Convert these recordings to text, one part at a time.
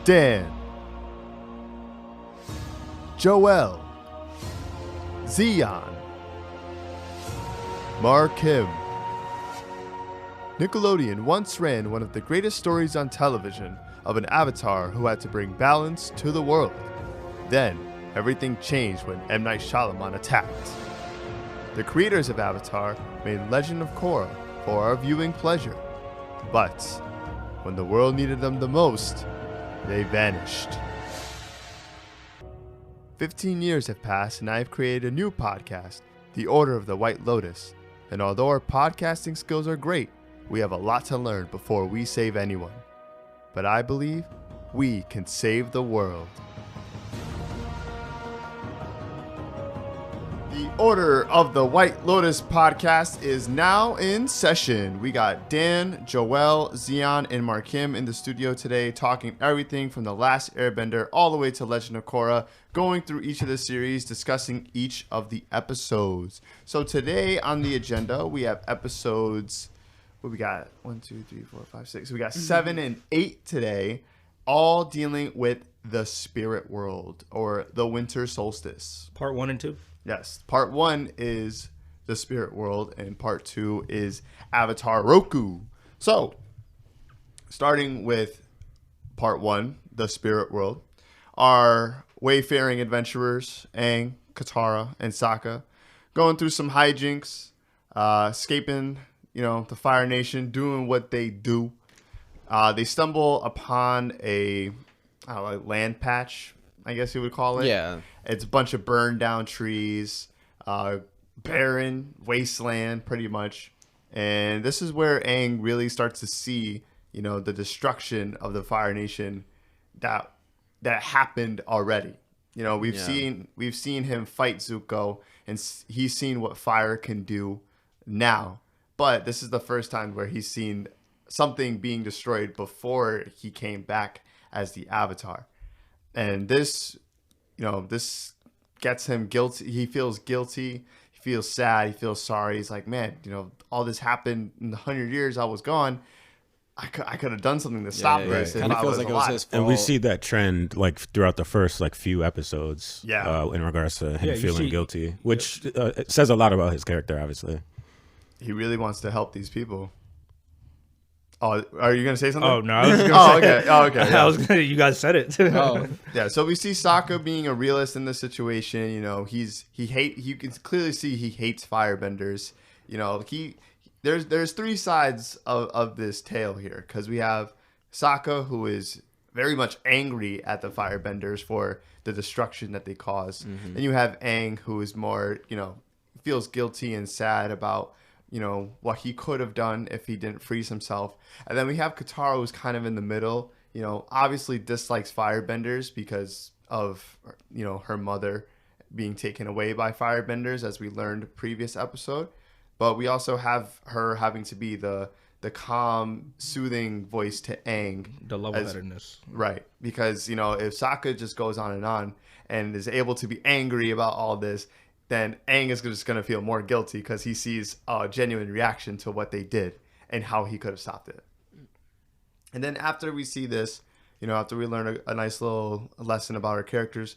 Dan, Joel, Zion, Markim. Nickelodeon once ran one of the greatest stories on television of an avatar who had to bring balance to the world. Then, everything changed when M. Night Shyamalan attacked. The creators of Avatar made Legend of Korra for our viewing pleasure. But, when the world needed them the most, they vanished. 15 years have passed and I have created a new podcast, The Order of the White Lotus. And although our podcasting skills are great, we have a lot to learn before we save anyone. But I believe we can save the world. The Order of the White Lotus podcast is now in session. We got Dan, Joel, Zion, and Markim in the studio today talking everything from The Last Airbender all the way to Legend of Korra, going through each of the series, discussing each of the episodes. So today on the agenda, we have episodes, what we got? 1, 2, 3, 4, 5, 6. So we got 7 and 8 today, all dealing with the spirit world or the winter solstice. Part 1 and 2? Yes, part 1 is the spirit world, and part 2 is Avatar Roku. So, starting with part 1, the spirit world, our wayfaring adventurers, Aang, Katara, and Sokka, going through some hijinks, escaping, the Fire Nation, doing what they do. They stumble upon a land patch, I guess you would call it. Yeah. It's a bunch of burned down trees, barren wasteland, pretty much. And this is where Aang really starts to see, the destruction of the Fire Nation that happened already. We've seen him fight Zuko, and he's seen what fire can do now. But this is the first time where he's seen something being destroyed before he came back as the Avatar. And this gets him guilty. He feels guilty. He feels sad. He feels sorry. He's like, man, all this happened in the 100 years I was gone. I could have done something to stop this. Kind of feels like alive. it was his fault. And we see that trend throughout the first few episodes. In regards to him feeling guilty, which it says a lot about his character. Obviously, he really wants to help these people. Oh, are you gonna say something? Oh no, I was gonna say. Okay. Yeah. I was gonna. You guys said it. Yeah. So we see Sokka being a realist in this situation. You can clearly see he hates Firebenders. There's 3 sides of this tale here, because we have Sokka, who is very much angry at the Firebenders for the destruction that they caused. Mm-hmm. And you have Aang, who is more, feels guilty and sad about what he could have done if he didn't freeze himself. And then we have Katara, who's kind of in the middle, obviously dislikes Firebenders because of, her mother being taken away by Firebenders, as we learned previous episode. But we also have her having to be the calm, soothing voice to Aang. The level-headedness. Right. Because, if Sokka just goes on and is able to be angry about all this, then Aang is just going to feel more guilty because he sees a genuine reaction to what they did and how he could have stopped it. And then after we see this, after we learn a nice little lesson about our characters,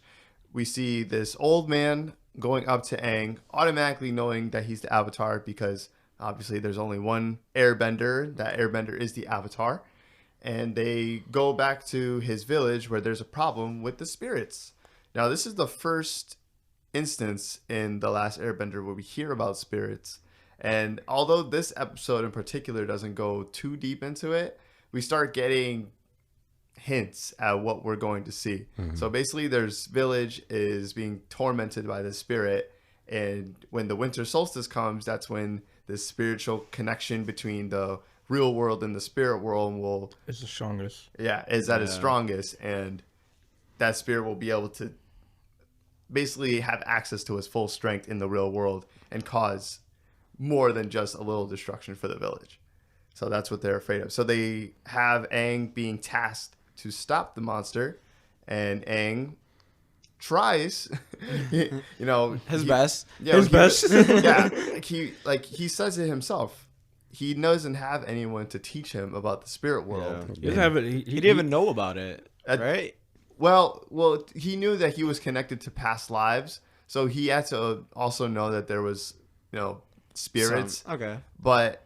we see this old man going up to Aang, automatically knowing that he's the Avatar, because obviously there's only one Airbender. That Airbender is the Avatar. And they go back to his village where there's a problem with the spirits. Now, this is the first instance in The Last Airbender where we hear about spirits. And although this episode in particular doesn't go too deep into it, we start getting hints at what we're going to see. Mm-hmm. So basically, there's village is being tormented by the spirit, and when the winter solstice comes, that's when the spiritual connection between the real world and the spirit world is the strongest. Is at its strongest, and that spirit will be able to basically have access to his full strength in the real world and cause more than just a little destruction for the village. So that's what they're afraid of. So they have Aang being tasked to stop the monster, and Aang tries, his best. His best. Yeah, he says it himself. He doesn't have anyone to teach him about the spirit world. Yeah. He didn't even know about it. right? Well, he knew that he was connected to past lives, so he had to also know that there was, spirits. Okay. But,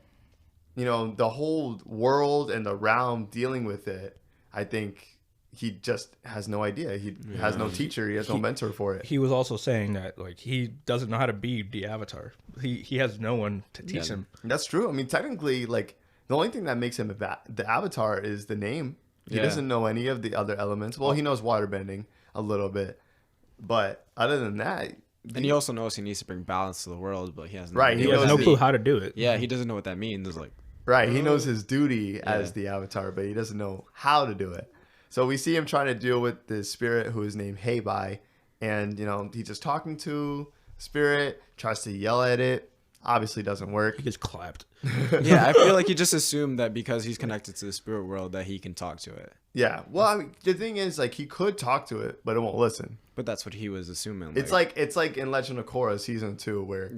the whole world and the realm dealing with it, I think he just has no idea. He has no teacher. He has no mentor for it. He was also saying that like he doesn't know how to be the Avatar. He has no one to teach him. That's true. I mean, technically, like the only thing that makes him the Avatar is the name. He doesn't know any of the other elements. Well, he knows waterbending a little bit, but other than that, and he also knows he needs to bring balance to the world, but he has no He has no clue how to do it. Yeah, he doesn't know what that means. Like, right, he knows his duty as the Avatar, but he doesn't know how to do it. So we see him trying to deal with the spirit who is named Heibai, and he's just talking to spirit, tries to yell at it. Obviously doesn't work. He gets clapped. Yeah, I feel like he just assumed that because he's connected to the spirit world that he can talk to it. Yeah, well, I mean, the thing is, like, he could talk to it, but it won't listen. But that's what he was assuming. It's like in Legend of Korra season 2, where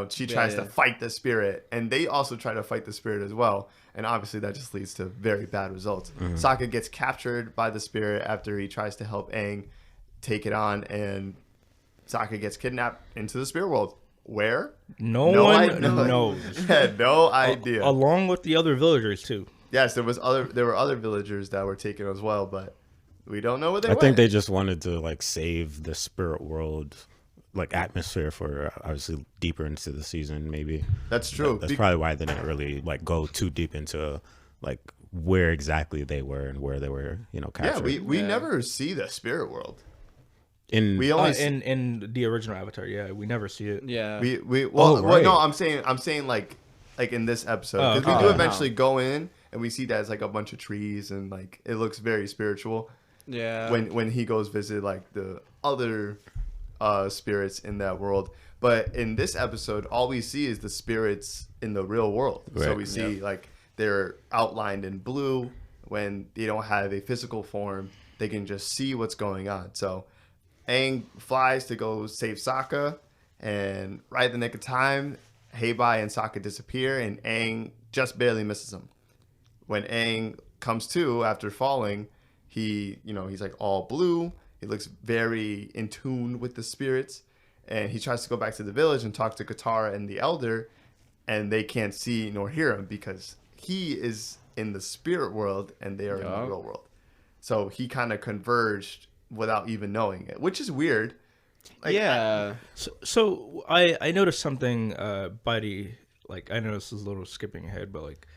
she tries to fight the spirit, and they also try to fight the spirit as well. And obviously, that just leads to very bad results. Mm-hmm. Sokka gets captured by the spirit after he tries to help Aang take it on, and Sokka gets kidnapped into the spirit world. Where? No one knows. Had no idea. Along with the other villagers too. Yes, there were other villagers that were taken as well, but we don't know what they went. I think they just wanted to like save the spirit world like atmosphere for obviously deeper into the season maybe. That's true. That's probably why they didn't really like go too deep into like where exactly they were and where they were, captured. Yeah, we never see the spirit world. In the original Avatar, we never see it. Yeah. No, I'm saying like in this episode, because we do eventually go in and we see that it's like a bunch of trees and like it looks very spiritual. Yeah. When he goes visit like the other spirits in that world, but in this episode, all we see is the spirits in the real world. Right. So we see like they're outlined in blue. When they don't have a physical form, they can just see what's going on. So Aang flies to go save Sokka, and right at the nick of time, Heibai and Sokka disappear, and Aang just barely misses him. When Aang comes to after falling, he's like all blue. He looks very in tune with the spirits, and he tries to go back to the village and talk to Katara and the Elder, and they can't see nor hear him because he is in the spirit world and they are in the real world. So he kind of converged without even knowing it, which is weird. Like, so I noticed something by the, like, I know this is a little skipping ahead, but like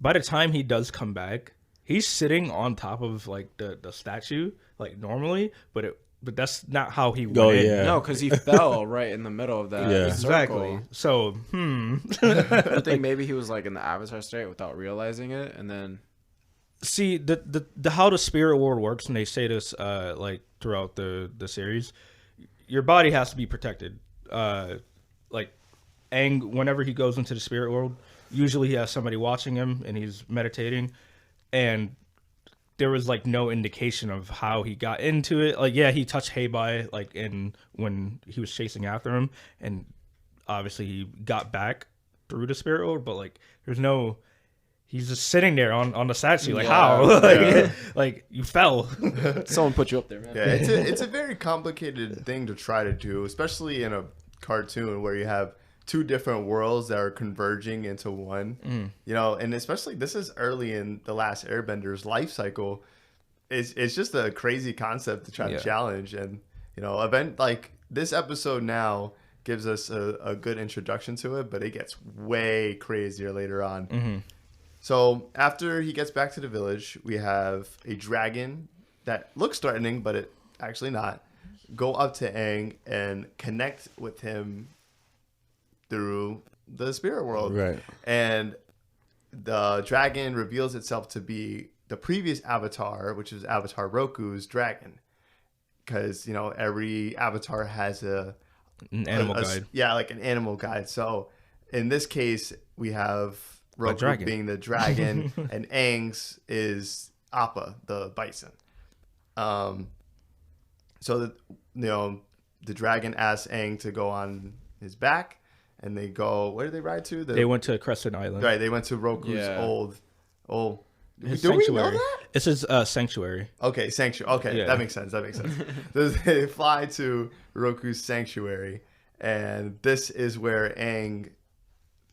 by the time he does come back, he's sitting on top of like the statue like normally, but that's not how he went in. Yeah. No, because he fell right in the middle of that. Yeah, exactly. So I think maybe he was like in the Avatar state without realizing it, and then see the how the spirit world works, and they say this like throughout the series. Your body has to be protected. Like Aang, whenever he goes into the spirit world, usually he has somebody watching him and he's meditating, and there was like no indication of how he got into it. Like, yeah, he touched Heibai like when he was chasing after him, and obviously he got back through the spirit world, but like there's no. He's just sitting there on the statue, like how, like you fell. Someone put you up there, man. Yeah, it's a very complicated thing to try to do, especially in a cartoon where you have two different worlds that are converging into one. And especially this is early in the Last Airbender's life cycle. It's just a crazy concept to try to challenge, and event like this episode now gives us a good introduction to it, but it gets way crazier later on. Mm-hmm. So after he gets back to the village, we have a dragon that looks threatening, but it actually not. Go up to Aang and connect with him through the spirit world. Right. And the dragon reveals itself to be the previous avatar, which is Avatar Roku's dragon. Because, every avatar has an animal guide. Yeah, like an animal guide. So in this case, we have Roku being the dragon, and Aang's is Appa, the bison. So the dragon asks Aang to go on his back, and they go. Where did they ride to? They went to Crescent Island. Right, they went to Roku's old His Do we know sanctuary. that? It's his sanctuary. Okay, sanctuary. Okay, Yeah. that makes sense. They fly to Roku's sanctuary, and this is where Aang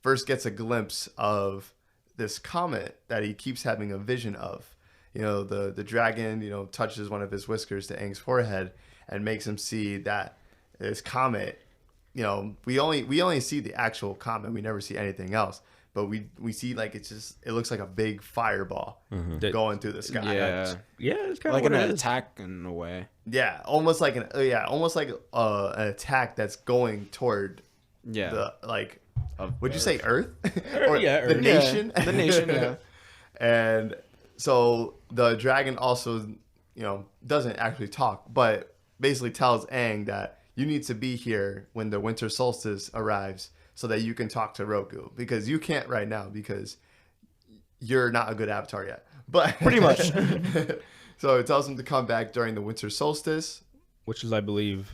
first gets a glimpse of this comet that he keeps having a vision of. The dragon, touches one of his whiskers to Aang's forehead and makes him see that this comet, we only see the actual comet. We never see anything else. But we see like it looks like a big fireball going through the sky. Yeah, It's kind of like like an attack in a way. Yeah, almost like an attack that's going toward the would you say Earth? Or yeah, the Earth. nation? The nation, yeah. And so the dragon also, doesn't actually talk, but basically tells Aang that you need to be here when the winter solstice arrives so that you can talk to Roku, because you can't right now because you're not a good avatar yet. But Pretty much. So it tells him to come back during the winter solstice, which is, I believe,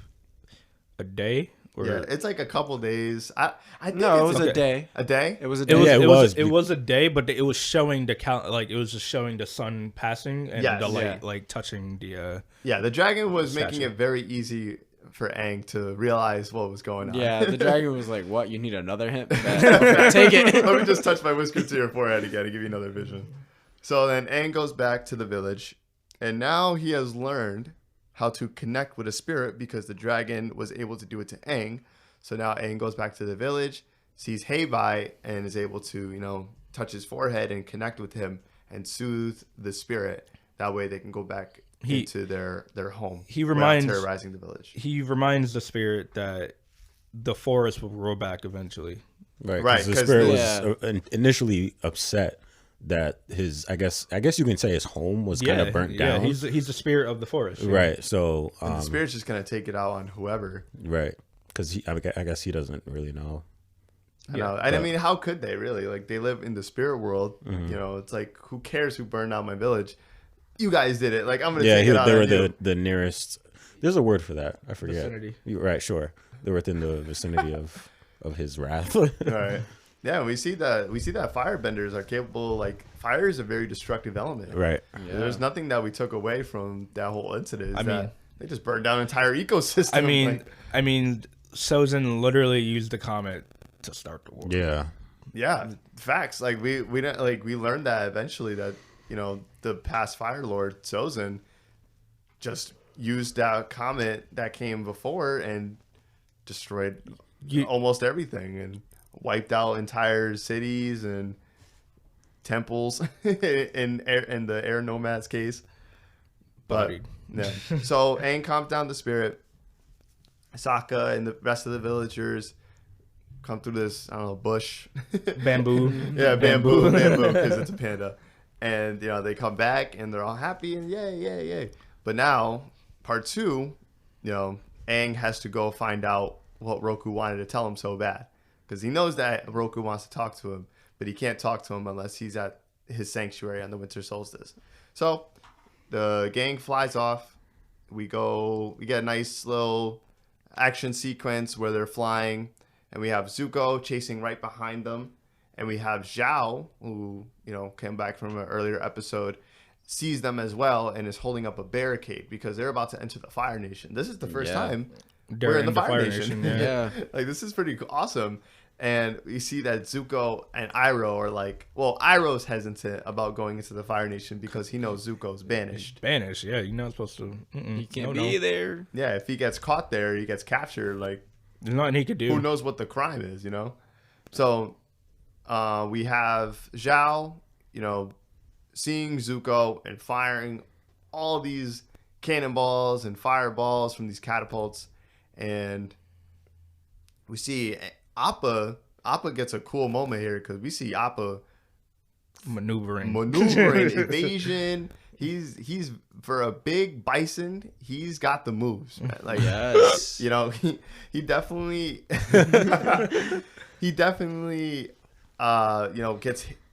a day. Or... Yeah, it's like a couple days. I think No, it it's was a day. A day? It was a It day. was, Yeah, it, it was, was. it was a day, but it was showing the count. Like it was just showing the sun passing and Yes. the light, Yeah. like touching the. Yeah, the dragon was making Statue. it very easy for Aang to realize what was going on. Yeah, the dragon was like, "What? You need another hint? Okay, take it." Let me just touch my whisker to your forehead again to give you another vision. So then Aang goes back to the village, and now he has learned how to connect with a spirit because the dragon was able to do it to Aang. So now Aang goes back to the village, sees Heibai, and is able to, touch his forehead and connect with him and soothe the spirit. That way they can go back into their home. He without reminds terrorizing the village. He reminds the spirit that the forest will grow back eventually. Right. Right, 'cause the 'cause spirit the- was initially upset that his, I guess you can say his home was kind of burnt down. He's the spirit of the forest. Yeah. Right. So And the spirit's just going to take it out on whoever. right, because I guess he doesn't really know. I know. And I mean, how could they really? Like, they live in the spirit world. It's like, who cares who burned down my village? You guys did it. Like, I'm going to take it out they were on you. the nearest. There's a word for that. I forget. Vicinity. You're right. Sure. They were within the vicinity of his wrath. Right. Yeah, we see that firebenders are capable. Like, fire is a very destructive element. Right. Yeah. There's nothing that we took away from that whole incident. I mean, they just burned down an entire ecosystem. I mean, Sozin literally used the comet to start the war. Yeah. Yeah, facts. Like we don't we learned that eventually that the past Fire Lord Sozin just used that comet that came before and destroyed almost everything and wiped out entire cities and temples in the Air Nomad's case. But Bodied. yeah, so Aang calms down the spirit. Sokka and the rest of the villagers come through this, I don't know, bush. Bamboo. Yeah, bamboo, because it's a panda. And, they come back and they're all happy and yay. But now, part 2, Aang has to go find out what Roku wanted to tell him so bad. Because he knows that Roku wants to talk to him, but he can't talk to him unless he's at his sanctuary on the winter solstice. So, the gang flies off. We get a nice little action sequence where they're flying. And we have Zuko chasing right behind them. And we have Zhao, who, came back from an earlier episode, sees them as well and is holding up a barricade because they're about to enter the Fire Nation. This is the first time we're in the Fire Nation. Yeah. Like, this is pretty awesome. And we see that Zuko and Iroh are like, well, Iroh's hesitant about going into the Fire Nation because he knows Zuko's banished. Banished, yeah. You're not supposed to. He can't be there. Yeah, if he gets caught there, he gets captured. Like, There's nothing he could do. who knows what the crime is, So we have Zhao, seeing Zuko and firing all these cannonballs and fireballs from these catapults. And we see Appa gets a cool moment here because we see Appa maneuvering, evasion. He's for a big bison. He's got the moves, man. Like, Yes. he definitely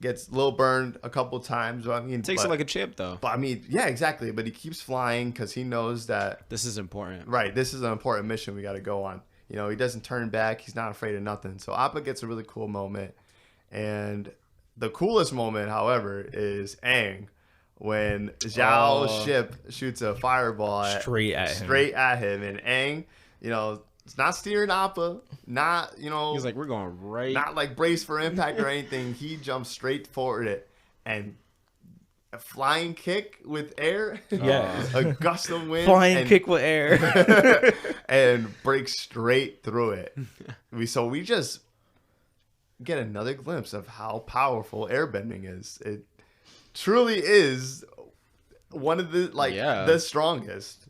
gets a little burned a couple times. But, I mean, Takes it like a champ, though. But I mean, yeah, exactly. But he keeps flying because he knows that This is important. right. This is an important mission we got to go on. He doesn't turn back. He's not afraid of nothing. So Appa gets a really cool moment, and the coolest moment, however, is Aang when Zhao's ship shoots a fireball straight at him, and Aang, it's not steering Appa, not he's like, we're going right, not like brace for impact or anything. He jumps straight forward it and a flying kick with air, a gust of wind, kick with air, and breaks straight through it. We just get another glimpse of how powerful airbending is. It truly is one of the strongest.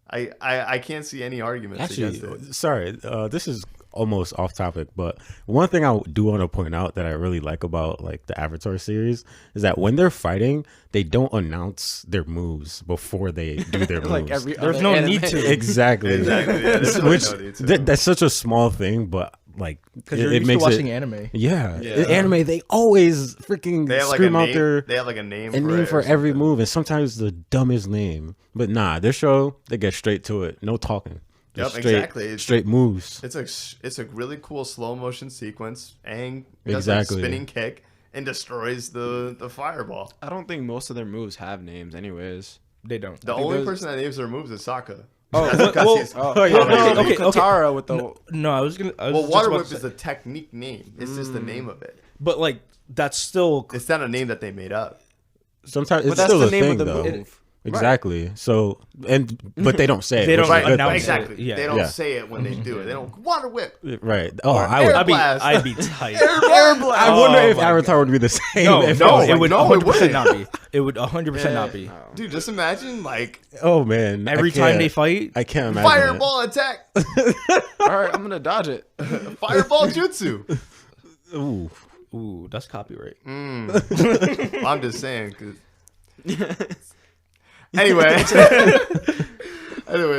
I can't see any arguments against it. Sorry, this is almost off topic, but one thing I do want to point out that I really like about like the Avatar series is that when they're fighting, they don't announce their moves before they do their moves. There's no need to. Exactly. Yeah, that's such a small thing, but like because you're used to watching anime. Yeah. In anime they always freaking scream out their. They have like a name for every move, and sometimes the dumbest name. But nah, this show they get straight to it, no talking. Exactly. Straight moves. It's a really cool slow motion sequence. Aang does a spinning kick and destroys the fireball. I don't think most of their moves have names, anyways. They don't. The only person that names their moves is Sokka. Okay. Katara with the I was water whip is a technique name. It's just the name of it. But like that's still. It's not a name that they made up. Sometimes it's still the name of the move. Exactly. Right. So, but they don't say it. They don't announce exactly. Yeah. They don't say it when they do it. They don't water whip. Right. Oh, I'd be tight. Air blast. I wonder if Avatar would be the same. No, it would 100% not be. It would 100% not be. Dude, just imagine oh man, every time they fight, I can't imagine. Fireball attack. All right, I'm gonna dodge it. Fireball jutsu. Ooh, that's copyright. I'm just saying. Anyway,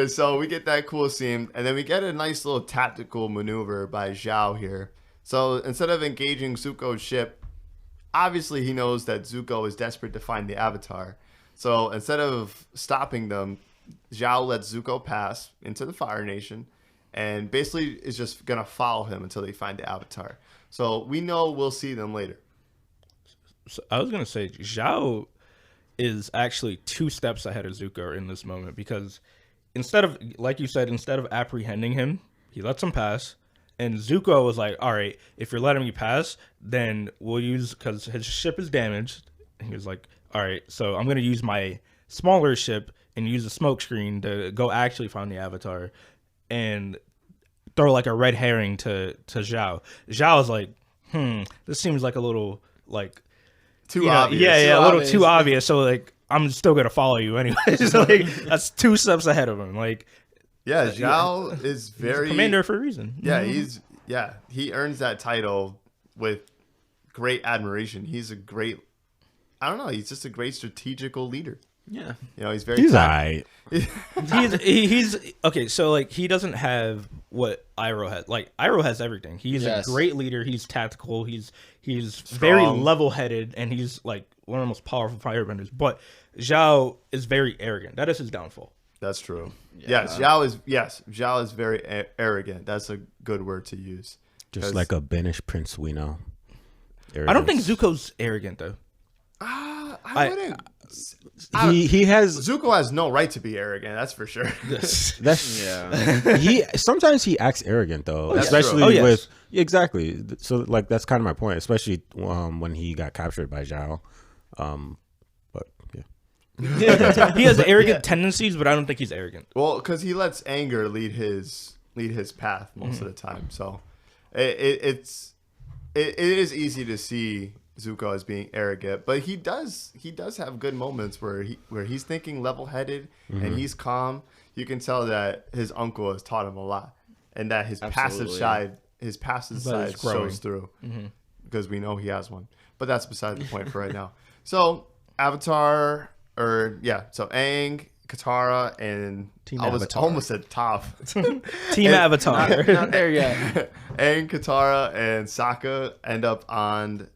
so we get that cool scene, and then we get a nice little tactical maneuver by Zhao here. So instead of engaging Zuko's ship, obviously he knows that Zuko is desperate to find the Avatar. So instead of stopping them, Zhao lets Zuko pass into the Fire Nation, and basically is just gonna follow him until they find the Avatar. So we know we'll see them later. So I was gonna say Zhao is actually 2 steps ahead of Zuko in this moment, because instead of apprehending him, he lets him pass, and Zuko was like, all right, if you're letting me pass, then we'll use, because his ship is damaged, and he was like, all right, so I'm going to use my smaller ship and use the smoke screen to go actually find the Avatar and throw like a red herring to Zhao. Zhao is like, this seems like a little like too obvious. Yeah, a little too obvious. So like, I'm still gonna follow you anyways. Like that's 2 steps ahead of him. Like, Zhao is very commander for a reason. Yeah, he earns that title with great admiration. He's a great, he's just a great strategical leader. Yeah, he's very. He's alright. he's okay. So like, he doesn't have what Iroh has. Like Iroh has everything. He's a great leader. He's tactical. He's very level-headed, and he's like one of the most powerful firebenders. But Zhao is very arrogant. That is his downfall. That's true. Yeah. Zhao is very arrogant. That's a good word to use. Just like a banished prince we know. Arrogance. I don't think Zuko's arrogant though. I wouldn't. Zuko has no right to be arrogant. That's for sure. Sometimes he acts arrogant though, especially with exactly. So like that's kind of my point, especially when he got captured by Zhao. But he has arrogant tendencies, but I don't think he's arrogant. Well, because he lets anger lead his path most of the time. So it is easy to see Zuko as being arrogant, but he does have good moments where he's thinking level-headed and he's calm. You can tell that his uncle has taught him a lot, and that his passive side shows through, because we know he has one. But that's beside the point for right now. So Avatar, so Aang, Katara, and Team I was Avatar. almost said Toph. Team Avatar. Not there yet. Aang, Katara, and Sokka end up on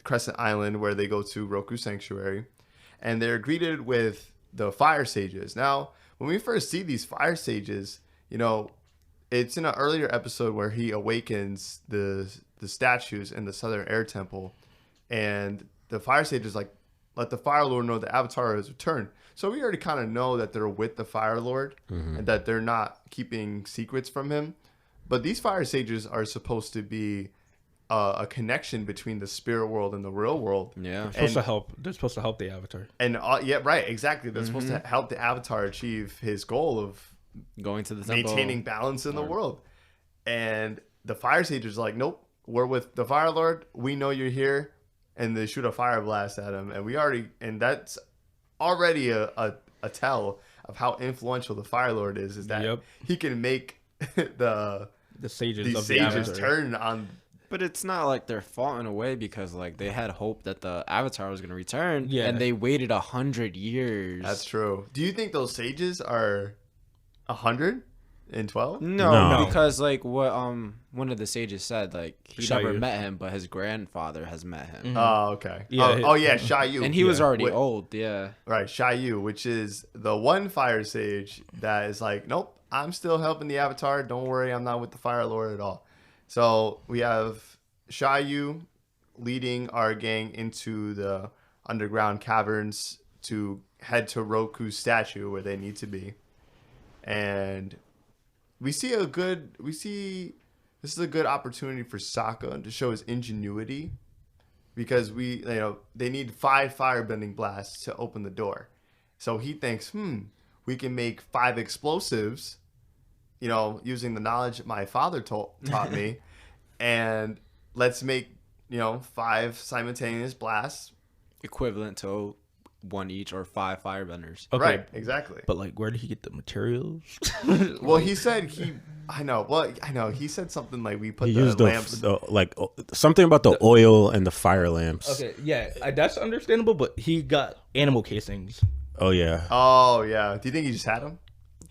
Crescent Island, where they go to Roku Sanctuary, and they're greeted with the fire sages. Now, when we first see these fire sages, it's in an earlier episode where he awakens the statues in the Southern Air Temple, and the Fire Sage is like, let the Fire Lord know the Avatar has returned. So we already kind of know that they're with the Fire Lord and that they're not keeping secrets from him. But these Fire Sages are supposed to be a connection between the spirit world and the real world. Yeah. Supposed to help. They're supposed to help the Avatar. And yeah, right, exactly. They're supposed to help the Avatar achieve his goal of Going to the temple. maintaining balance in the world. And the Fire Sages are like, nope, we're with the Fire Lord. We know you're here. And they shoot a fire blast at him. And that's already a tell of how influential the Fire Lord is that he can make the sages these of the sages Avatar turn on. But it's not like they're fought in a way because like they had hope that the Avatar was going to return, and they waited 100 years. That's true. Do you think those sages are 112? No, because like what one of the sages said, like he never Shayu. met him, but his grandfather has met him. Oh, okay. Yeah, Shayu. And he was already old, yeah. Right, Shayu, which is the one Fire Sage that is like, nope, I'm still helping the Avatar. Don't worry, I'm not with the Fire Lord at all. So we have Shayu leading our gang into the underground caverns to head to Roku's statue where they need to be. And this is a good opportunity for Sokka to show his ingenuity because they need 5 firebending blasts to open the door. So he thinks, we can make 5 explosives, using the knowledge my father taught me, and let's make 5 simultaneous blasts, Equivalent to 1 each or 5 firebenders. Okay, right? Exactly. but like, where did he get the materials? Well, he said I know. He said something like we put He the used lamps. something about the oil and the fire lamps. Okay, yeah, that's understandable, but he got animal casings. Oh yeah, Oh yeah. Do you think he just had them?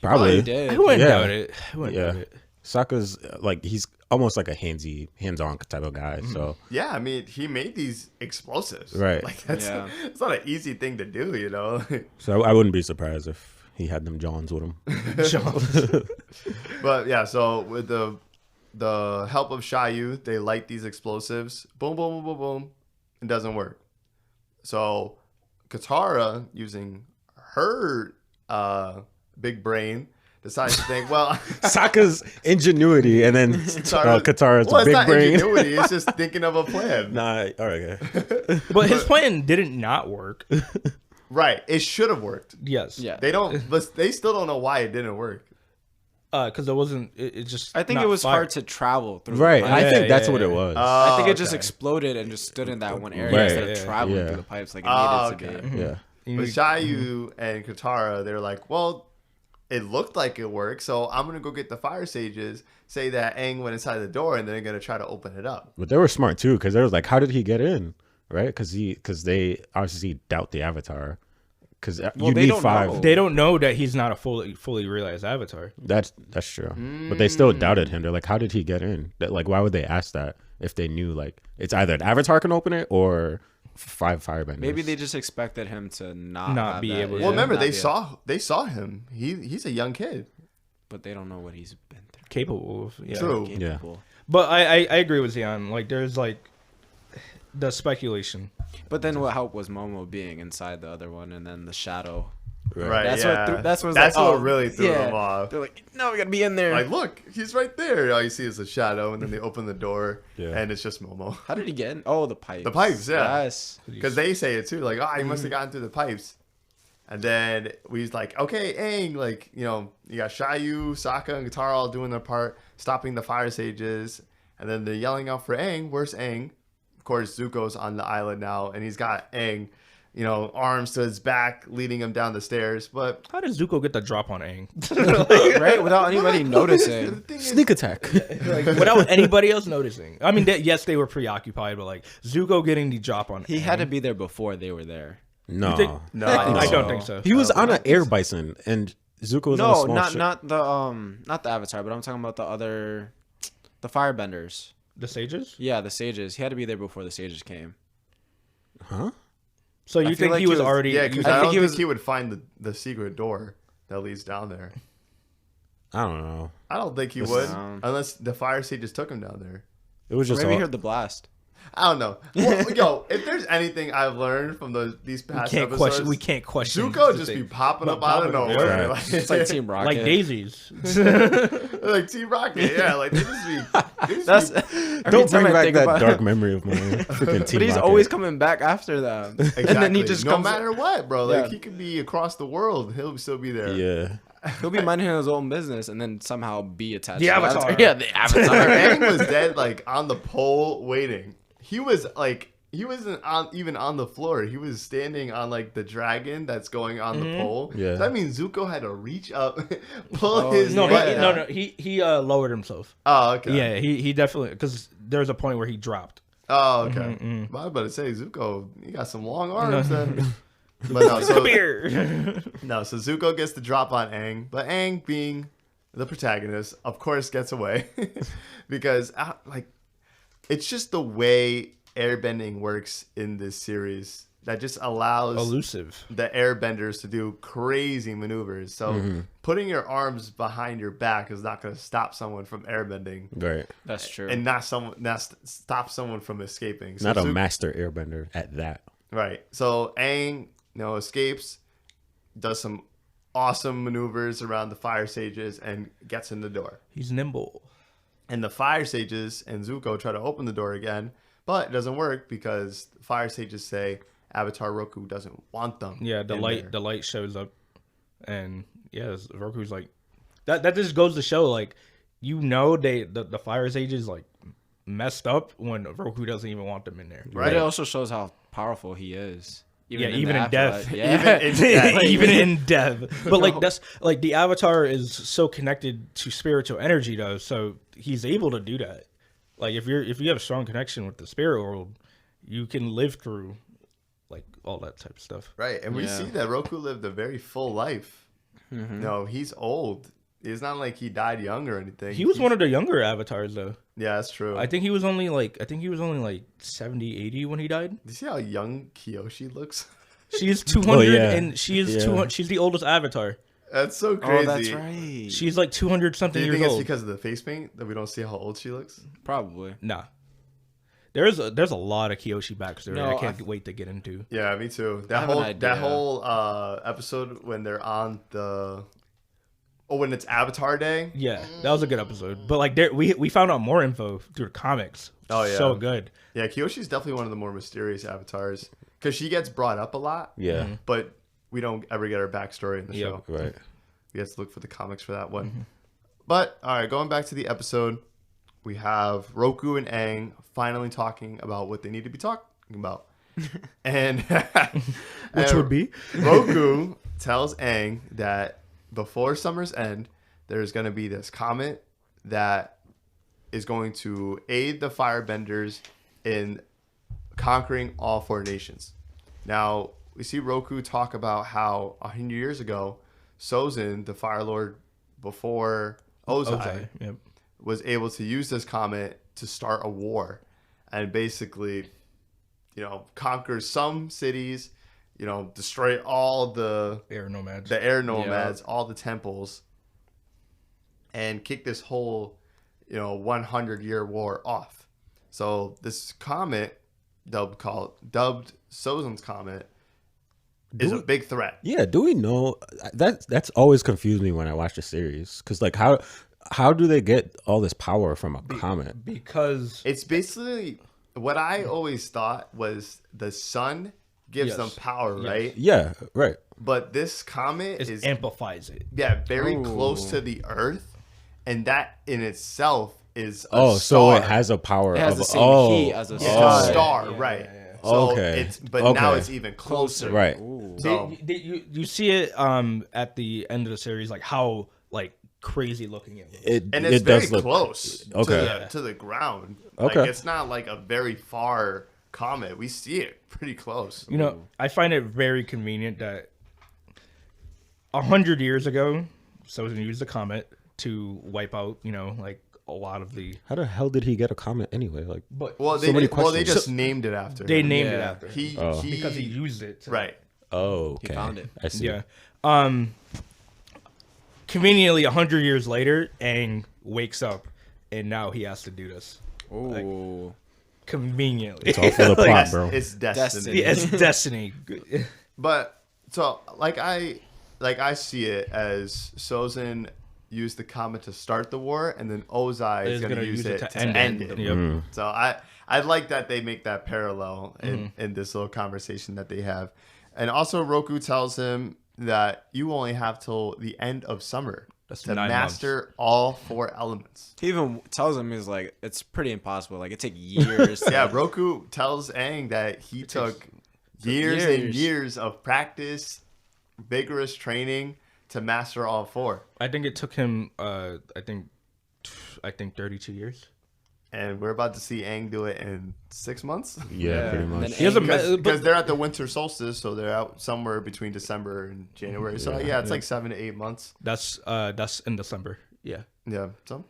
probably. did. I wouldn't Yeah. doubt it. I wouldn't doubt it. Sokka's he's almost like a hands-on type of guy. So Yeah, I mean, he made these explosives. Right. Like that's Yeah. it's not an easy thing to do. so I wouldn't be surprised if he had them Johns with him. But yeah, so with the help of Shayu, they light these explosives. Boom, boom, boom, boom, boom. It doesn't work. So Katara, using her big brain, decides to think, well, Sokka's ingenuity and then Katara's well, it's big not brain. ingenuity. It's just thinking of a plan. Nah, all right. Okay. But his plan didn't not work. Right. It should have worked. Yes. Yeah. They still don't know why it didn't work. Because it wasn't. It just. I think not it was fire. hard to travel through. Right. The I pipes. think that's yeah, what it yeah. was. I think it just Okay. exploded and just stood in that one area Right. instead of Yeah. traveling Yeah. through the pipes like it needed to Okay. be. yeah. But Shayu and Katara, they're like, well, it looked like it worked, so I'm going to go get the Fire Sages, say that Aang went inside the door, and they're going to try to open it up. But they were smart too, because they was like, "How did he get in?" Right? Because they obviously doubt the Avatar. Because you they need don't 5. know. They don't know that he's not a fully realized Avatar. That's true. But they still doubted him. They're like, "How did he get in?" Why would they ask that if they knew it's either an Avatar can open it or 5 firebenders? Maybe they just expected him to not have be that, able to- Well, remember, not they be saw him. He's a young kid. but they don't know what he's been through. Capable of. Yeah. True. Yeah. Capable. But I agree with Zion. Like, there's the speculation. But then what helped was Momo being inside the other one, and then the shadow. Right. That's yeah. what. That's what really threw yeah. them off. They're like, no, we gotta be in there. Like, look, he's right there. All you see is a shadow, and then they open the door, Yeah. and it's just Momo. How did he get in? Oh, the pipes. The pipes, yeah. Yes. Because they say it too, like, oh, he must have gotten through the pipes. And then we like, okay, Aang, you got Shayu, Sokka, and Katara all doing their part, stopping the Fire Sages. And then they're yelling out for Aang. Where's Aang? Of course, Zuko's on the island now, and he's got Aang, arms to his back, leading him down the stairs. But How did Zuko get the drop on Aang? Right? Without anybody the noticing. thing is, Sneak attack. Without anybody else noticing. I mean, yes, they were preoccupied, but Zuko getting the drop on He Aang. had to be there before they were there. No. think- no, I don't think so. He was on an air bison, and Zuko was on a No, small ship. not the Avatar, but I'm talking about the Firebenders. The sages? Yeah, the sages. He had to be there before the sages came. Huh? So I you feel think like he he was was- already... yeah, because I I think don't he think was- he would find the secret door that leads down there. I don't know. I don't think he This would, is- unless the Fire Sages took him down there. It was just Maybe he all, heard the blast. I don't know. Well, yo, if there's anything I've learned from these past episodes, we can't question. Zuko just be popping up out of nowhere. Right. It's like Team Rocket. like daisies. like Team Rocket, yeah. Like they just be. That's Don't bring back that dark memory of mine. Freaking Team But he's Rocket. always coming back after them. Exactly. And then he just no comes. matter what, bro. Like Yeah. he could be across the world, he'll still be there. Yeah. He'll be minding his own business and then somehow be attached The to Avatar. Yeah, the Avatar. Aang was dead, like on the pole waiting. He was like. He wasn't even on the floor. He was standing on like the dragon that's going on the pole. Yeah. So that means Zuko had to reach up, pull his No, butt down. no. He lowered himself. Oh, okay. Yeah, he definitely, because there's a point where he dropped. Oh, okay. I was about to say Zuko, he got some long arms then. But no, so Come here. no, so Zuko gets the drop on Aang, but Aang, being the protagonist, of course, gets away because like it's just the way airbending works in this series that just allows Elusive. the airbenders to do crazy maneuvers. So putting your arms behind your back is not going to stop someone from airbending, Right. That's true. and not stop someone from escaping. So Not a master airbender at that. right. So Aang, escapes, does some awesome maneuvers around the fire sages, and gets in the door. He's nimble. And the fire sages and Zuko try to open the door again, but it doesn't work because the fire sages say Avatar Roku doesn't want them. Yeah, the in light there. the light shows up, and yeah, Roku's like that. That just goes to show, like, the fire sages like messed up when Roku doesn't even want them in there. But Right. it also shows how powerful he is. Even the in death. afterlife. Yeah. Even in death. Even in death. But like that's like the Avatar is so connected to spiritual energy though, so he's able to do that. Like if you have a strong connection with the spirit world, you can live through like all that type of stuff. Right, and we Yeah. see that Roku lived a very full life. No, he's old. It's not like he died young or anything. He was one of the younger avatars though. Yeah, that's true. I think he was only like 70, 80 when he died. Do you see how young Kyoshi looks? She is 200 yeah. and she is 200. She's the oldest avatar. That's so crazy. Oh, that's right. She's like 200 Do something you years think it's old. because of the face paint that we don't see how old she looks? Probably. Nah. There's a lot of Kyoshi backstory No, I can't wait to get into. Yeah, me too. have an idea. That whole episode when they're on when it's Avatar Day. Yeah, that was a good episode. But like we found out more info through the comics. Oh, yeah. So good. Yeah, Kyoshi's definitely one of the more mysterious avatars because she gets brought up a lot. Yeah. But we don't ever get her backstory in the Yep. show. Right. We have to look for the comics for that one. But all right, going back to the episode, we have Roku and Aang finally talking about what they need to be talking about. And Which would be Roku tells Aang that before summer's end, there's going to be this comet that is going to aid the Firebenders in conquering all four nations. Now, we see Roku talk about how 100 years ago, Sozin, the Fire Lord before Ozai, Yep. was able to use this comet to start a war and basically, conquer some cities, destroy all the Air nomads. air nomads, all the temples, and kick this whole, 100-year war off. So this comet, dubbed Sozin's Comet, is a big threat. Yeah. Do we know that's always confused me when I watch the series? Because like how do they get all this power from a comet? Because It's basically what I always thought was the sun gives Yes. them power, right? Yeah. Right. But this comet it is amplifies it. very Ooh. close to the Earth, and that in itself is a Oh, so star. it has a power It has of the same heat as a It's star. a star, Yeah, right? yeah, yeah. So Okay. now Okay. it's even closer. Right. Ooh. So You see it at the end of the series, like how like crazy looking it was. and it's it very does look close Okay. to the ground. Okay. Like, it's not like a very far comet. We see it pretty close. I find it very convenient that 100 years ago, Sozin used the comet to wipe out, like a lot of the. How the hell did he get a comet anyway? Like, But Well, So many they questions. just named it after they him. named it Yeah. after him He because he used it. to- right. oh, okay. He found it. I see. Yeah. Conveniently, 100 years later, Aang wakes up, and now he has to do this. Ooh. conveniently. It's all for the plot, bro. It's destiny. Yeah, it's destiny. But so like I see it as Sozin used the comet to start the war, and then Ozai is going to use it to end it. Yep. So I like that they make that parallel in this little conversation that they have. And also Roku tells him that you only have till the end of summer to master all 4 elements. He even tells him, he's like, it's pretty impossible. Like, it takes years. Yeah, Roku tells Aang that he took years and years of practice, vigorous training to master all 4. I think it took him, I think 32 years. And we're about to see Aang do it in 6 months. Yeah, pretty much. Because they're at the winter solstice, so they're out somewhere between December and January. So it's like 7 to 8 months. That's in December. Yeah. Yeah. So.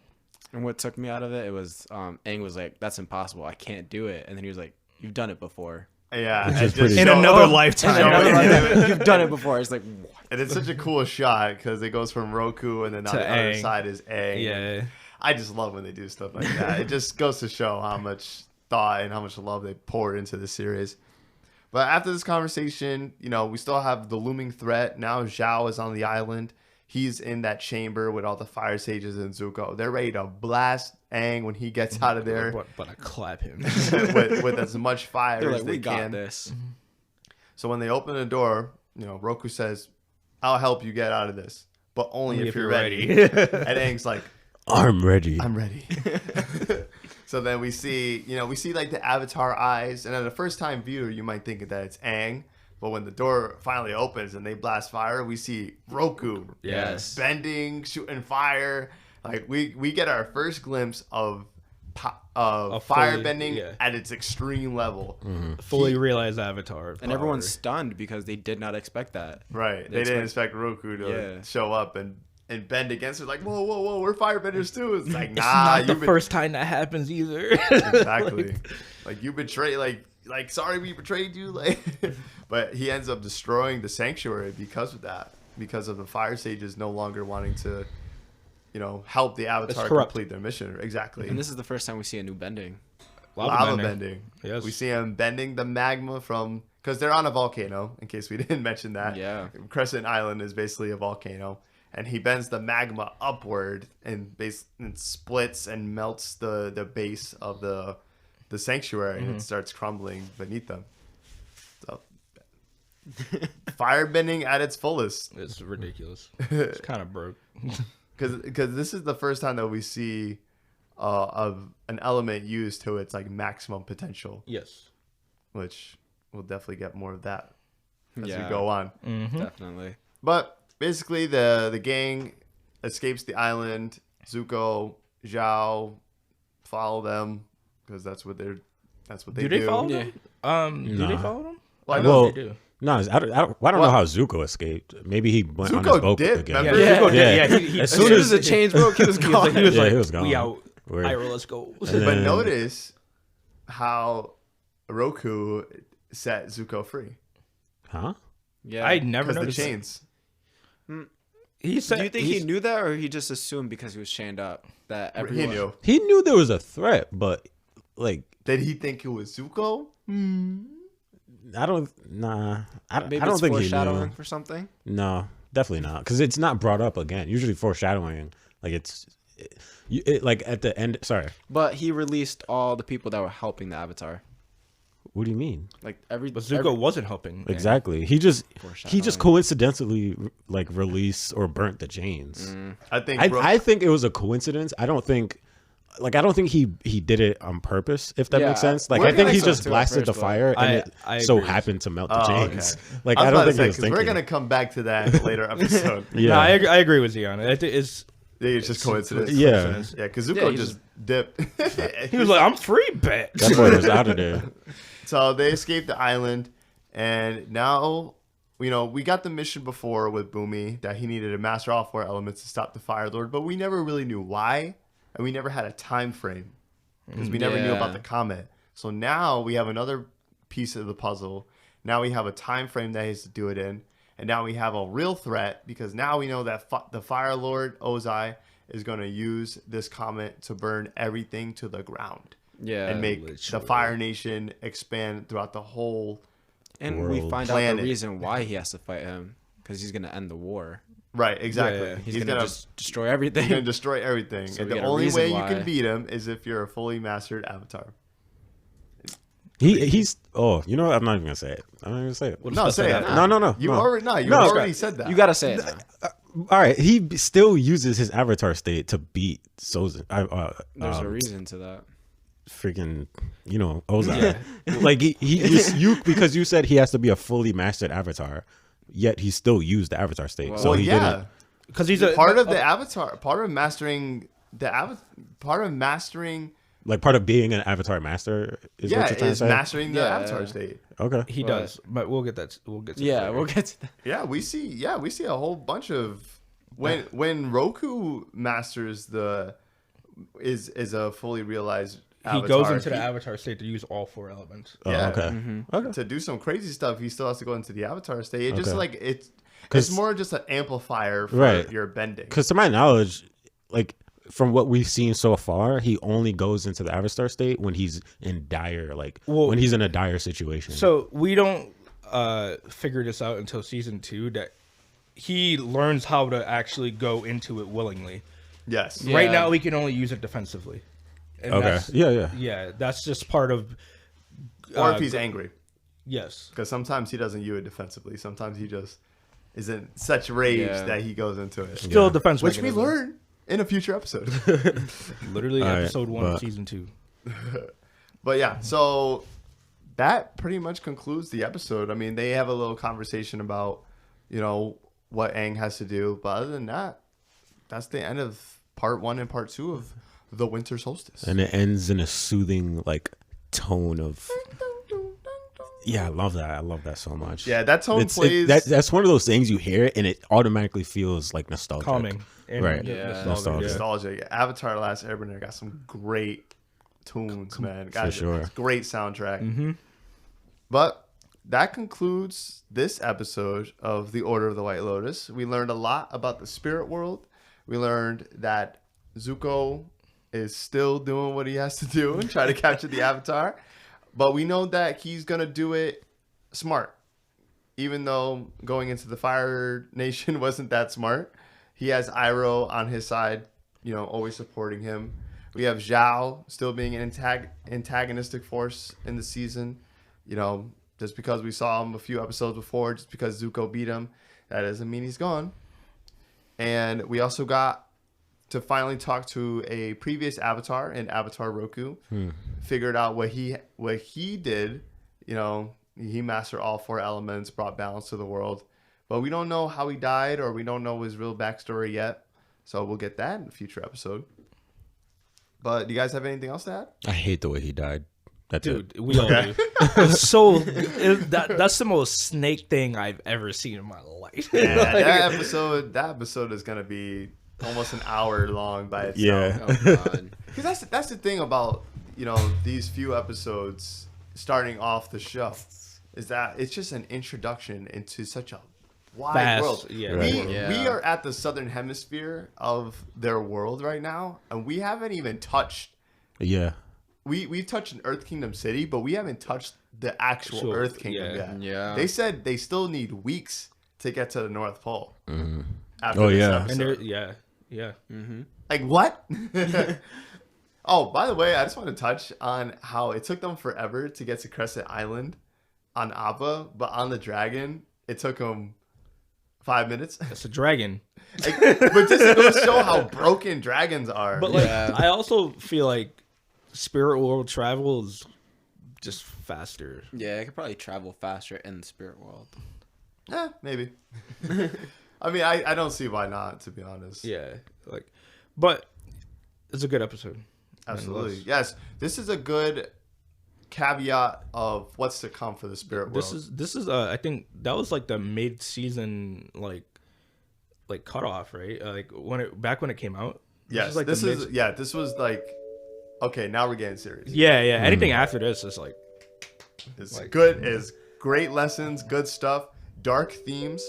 And what took me out of it was Aang was like, "That's impossible. I can't do it." And then he was like, "You've done it before." Yeah. In another lifetime. You've done it before. It's like, what? And it's such a cool shot because it goes from Roku and then on the other side is Aang. Yeah. I just love when they do stuff like that. It just goes to show how much thought and how much love they poured into the series. But after this conversation, we still have the looming threat. Now Zhao is on the island. He's in that chamber with all the fire sages and Zuko. They're ready to blast Aang when he gets out of there. But I clap him. with as much fire They're as like, they we got can. this. So when they open the door, Roku says, "I'll help you get out of this, but only if you're ready." And Aang's like, I'm ready. I'm ready. So then we see like the Avatar eyes, and at a first time viewer, you might think that it's Aang, but when the door finally opens and they blast fire, we see Roku, bending, shooting fire. Like we get our first glimpse of firebending at its extreme level. Fully realized Avatar. And everyone's stunned because they did not expect that. Right. They didn't expect Roku to show up and bend against it. Like, whoa, we're firebenders too. It's like, nah. It's not the first time that happens either. Exactly. Like, you betrayed, like, sorry we betrayed you. Like, but he ends up destroying the sanctuary because of that. Because of the fire sages no longer wanting to, help the Avatar complete their mission. Exactly. And this is the first time we see a new bending. Lava bending. Yes. We see him bending the magma because they're on a volcano, in case we didn't mention that. Yeah. Crescent Island is basically a volcano. And he bends the magma upward and splits and melts the base of the sanctuary, and it starts crumbling beneath them. So, firebending at its fullest. It's ridiculous. It's kind of broke. Because this is the first time that we see of an element used to its like maximum potential. Yes. Which we'll definitely get more of that as we go on. Mm-hmm. Definitely. But basically, the gang escapes the island. Zuko, Zhao follow them because that's what they do. Do they follow them? Do they follow them? Well, I know they do. No, I don't know how Zuko escaped. Maybe he went on his boat again. Zuko did. Yeah, as soon as the chains broke, he was gone. He was like, he was gone. we out. Word. Ira, let's go. But notice how Roku set Zuko free. Huh? Yeah, I never Because the noticed chains. He said, do you think he knew that, or he just assumed because he was chained up that everyone... He knew. He knew there was a threat, but like, Did he think it was Zuko? I don't. Nah, I Maybe don't it's think he foreshadowing knew. for something. No, definitely not, because it's not brought up again. Usually foreshadowing, like like at the end. Sorry, But he released all the people that were helping the Avatar. what do you mean? Like but Zuko wasn't helping. Exactly. He just Foreshadowing. coincidentally like released or burnt the chains. I think. I think it was a coincidence. I don't think he did it on purpose, if that Yeah, makes sense. I I think he think so just too at blasted the first, but fire and I it so agree. happened to melt the Oh, chains. okay. Like I I was don't about to think say, he was 'cause thinking. we're gonna come back to that in a later episode. No, Yeah. I agree with Zion. It's It's just coincidence. Yeah. Yeah, because Zuko he just dipped. he was like, I'm free, bet. That boy was out of there. So they escaped the island, and now, we got the mission before with Boomy that he needed to master all 4 elements to stop the Fire Lord, but we never really knew why, and we never had a time frame because we never knew about the comet. So now we have another piece of the puzzle. Now we have a time frame that he has to do it in, and now we have a real threat because now we know that the Fire Lord Ozai is going to use this comet to burn everything to the ground. Yeah, and make the Fire Nation expand throughout the whole and world. we find out Planet. the reason why he has to fight him, because he's gonna end the war. Right, exactly. Yeah. He's gonna just destroy everything. He's gonna destroy everything, So and we the got a only reason way you why. can beat him is if you're a fully mastered avatar. He's you know what? I'm not even gonna say it. I'm not even gonna say it. No, say it. No. You no. already said that. You gotta say it now. All right, he still uses his avatar state to beat Sozin. There's a reason to that. Freaking, Ozai. Like you because you said he has to be a fully mastered avatar, yet he still used the avatar state. Well, so Well, he yeah, didn't. because he's part of the avatar, part of mastering the part of mastering. Like part of being an avatar master is what you're trying to say. Mastering the Yeah. avatar state. Okay. he does, but we'll get that. We'll get to Yeah, that later. we'll get to that. Yeah, we see a whole bunch of when Roku masters is a fully realized He avatar. goes into the avatar state to use all 4 elements. Yeah. Okay. Okay. To do some crazy stuff, he still has to go into the avatar state. It just Okay. like it's 'Cause- more just an amplifier for Right. your bending. Because to my knowledge, like from what we've seen so far, he only goes into the avatar state when he's in dire, when he's in a dire situation. So we don't figure this out until season 2 that he learns how to actually go into it willingly. Yes. Yeah. Right now, we can only use it defensively. And okay. that's- Yeah. Yeah, that's just part of. Or if he's angry, Yes. because sometimes he doesn't use it defensively. Sometimes he just is in such rage Yeah. that he goes into it. Still defense Which we mechanism. learn in a future episode. Literally All right, episode 1 of but- season 2. But yeah, so that pretty much concludes the episode. I mean, they have a little conversation about, what Aang has to do. But other than that, that's the end of part 1 and part 2 of the winter solstice. And it ends in a soothing tone of. Yeah, I love that. I love that so much. Yeah, that tone It's- plays. that's one of those things you hear it and it automatically feels like nostalgic. Calming. And Right. Yeah. Nostalgia. nostalgic. Avatar: Last Airbender got some great tunes, man. Got sure. a great soundtrack. But that concludes this episode of The Order of the White Lotus. We learned a lot about the spirit world. We learned that Zuko is still doing what he has to do and try to capture the Avatar. But we know that he's going to do it smart. Even though going into the Fire Nation wasn't that smart. He has Iroh on his side, always supporting him. We have Zhao still being an antagonistic force in the season. Just because we saw him a few episodes before, just because Zuko beat him, that doesn't mean he's gone. And we also got to finally talk to a previous Avatar in Avatar Roku. Figured out what he did. He mastered all 4 elements, brought balance to the world. But we don't know how he died, or we don't know his real backstory yet. So we'll get that in a future episode. But do you guys have anything else to add? I hate the way he died. That's Dude, it. we all do. That's the most snake thing I've ever seen in my life. Yeah, that episode is gonna be almost an hour long by itself. Yeah. Oh, God. Because that's the thing about these few episodes starting off the show is that it's just an introduction into such a wide Fast, world. yeah. We are at the southern hemisphere of their world right now, and we haven't even touched. Yeah. We've touched an Earth Kingdom city, but we haven't touched the actual Earth Kingdom yet. Yeah. They said they still need weeks to get to the North Pole. After Oh, this yeah. episode. And yeah. Like what? Oh, by the way, I just want to touch on how it took them forever to get to Crescent Island on Appa, but on the Dragon, it took them 5 minutes. It's a dragon. But just goes to show how broken dragons are. But I also feel like spirit world travel is just faster. Yeah, I could probably travel faster in the spirit world. Maybe. I mean, I don't see why not, to be honest. Yeah, but it's a good episode. Absolutely. Yes. This is a good caveat of what's to come for the spirit world. This is I think that was the mid-season like cutoff, right? When it came out. Yes. This was okay, now we're getting serious. Yeah. Anything after this is It's good, is great lessons, good stuff, dark themes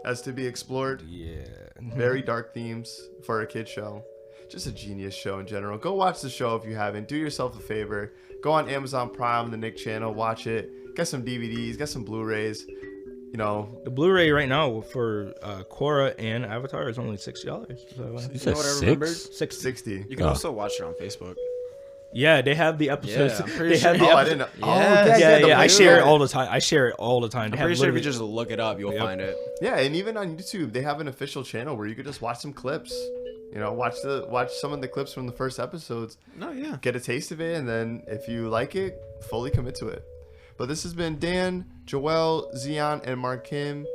as to be explored. yeah. Very dark themes for a kid show. just a genius show in general. Go watch the show if you haven't. Do yourself a favor. Go on Amazon Prime, the Nick channel, watch it. Get some DVDs, get some Blu-rays. You know, the Blu-ray right now for Korra and Avatar is only $60. So, you said what I remembered? 60. You can also watch it on Facebook. Yeah, they have the episodes. Yeah, I'm pretty they sure. have the I didn't know. Yeah. I share it all the time. I'm pretty sure if you just look it up, you'll find it. Yeah, and even on YouTube, they have an official channel where you could just watch some clips. You know, watch some of the clips from the first episodes. No, yeah. Get a taste of it, and then if you like it, fully commit to it. But this has been Dan, Joel, Zion, and Mark Kim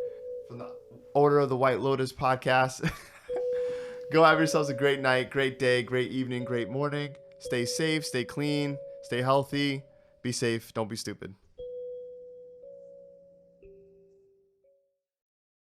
from the Order of the White Lotus podcast. Go have yourselves a great night, great day, great evening, great morning. Stay safe, stay clean, stay healthy, be safe, don't be stupid.